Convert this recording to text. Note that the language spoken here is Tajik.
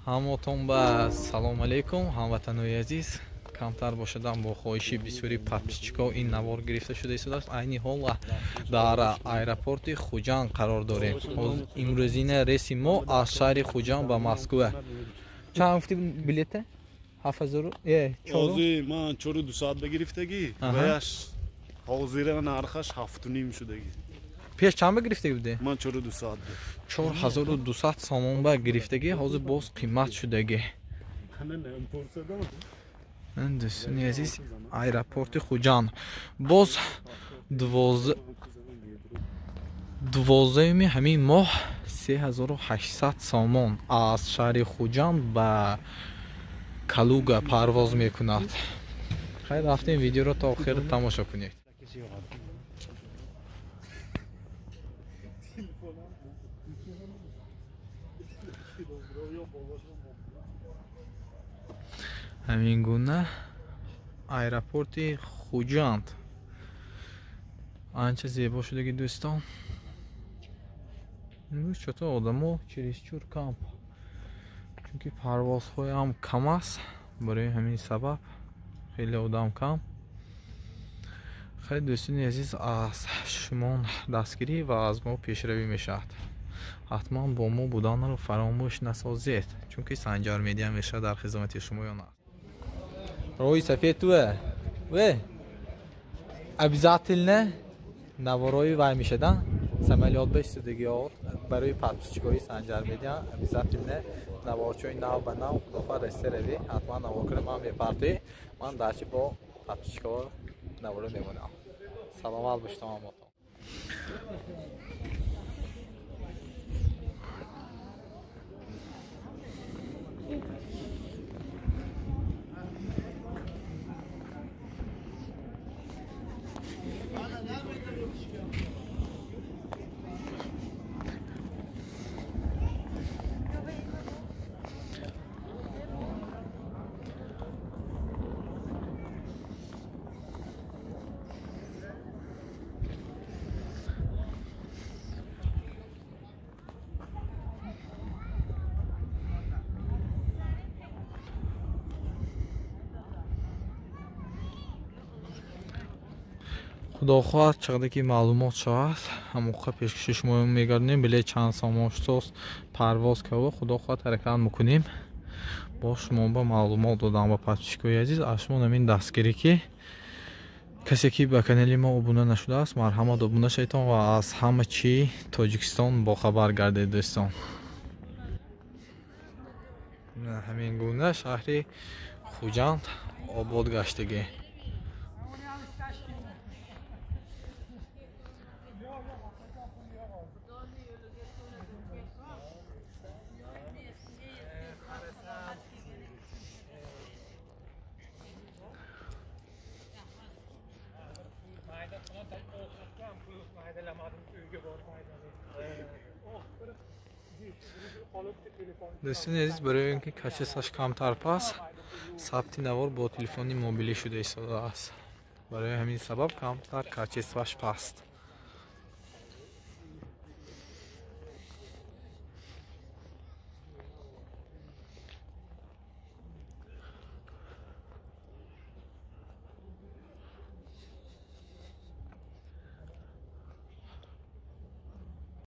ҳамотон ба салом алейкум ҳамватанои азиз. камтар бошадан бо хоҳиши бисёри подписчикҳо ин навор гирифта шуда истодааст. айни ҳол дар аэропорти Хуҷанд қарор дорем. имрӯзина рейси мо аз шаҳри Хуҷанд ба Москва. чанд гуфти билете? 7000 ҳозир ман 4200 гирифтагӣ ваяш ҳозира нархаш 7.5 шудагӣ. пеш чанд ба гирифтагӣ буде? ман 4200 4200 сомон ба гирифтагӣ ҳозир боз қимат шудагӣ. дӯстони азиз, аэропорти Хуҷанд боз 12 ҳамин моҳ 3800 сомон аз шаҳри Хуҷанд ба Калуга парвоз мекунад. хайр, рафтем видеоро то охир тамошо кунед. ҳамин гуна аэропорти Хуҷанд анча зебо шудагӣ дӯстон. имрӯз чото одамо чересчур кам, чунки парвозҳоям кам аст. барои ҳамин сабаб хеле одам кам. хайр дӯстони азиз, аз шумо дастгирӣ ва аз мо пешравӣ мешавад. ҳатман бо мо буданро фаромӯш насозед, чунки Санҷар Медиа меша дар хизмати шумоён аст. роҳи сафед туе обязательно наворои вай мешадан самолёт ба истодагиҳо барои подписчикои Санҷар Медиа обязательно наворчои нав ба нав худофа ресторави ҳатман наворкара ман мепартои ман дарчи бо подписчикаҳо наворо мемонам. саломат бошед ҳамотон. худохоҳад чақаде ки маълумот шавад ҳамоқа пешкаши шумо мегардонем. билет чанд сомон шудост парвоз кава худохоҳад ҳаракат мекунем. бо шумо ба маълумот додам ба подписчикои азиз. аз шумо намин дастгирӣ ки касе ки ба канали мо обуна нашудааст марҳамат обуна шавед ва аз ҳама чи Тоҷикистон бохабар гардед дӯстон. ҳамин гуна шаҳри Хуҷанд обод гаштагӣ. дӯстони азиз, барои он ки качесаш камтар пас сабти навор бо телефони мобилӣ шуда истодааст. барои ҳамин сабаб камтар качесаш паст.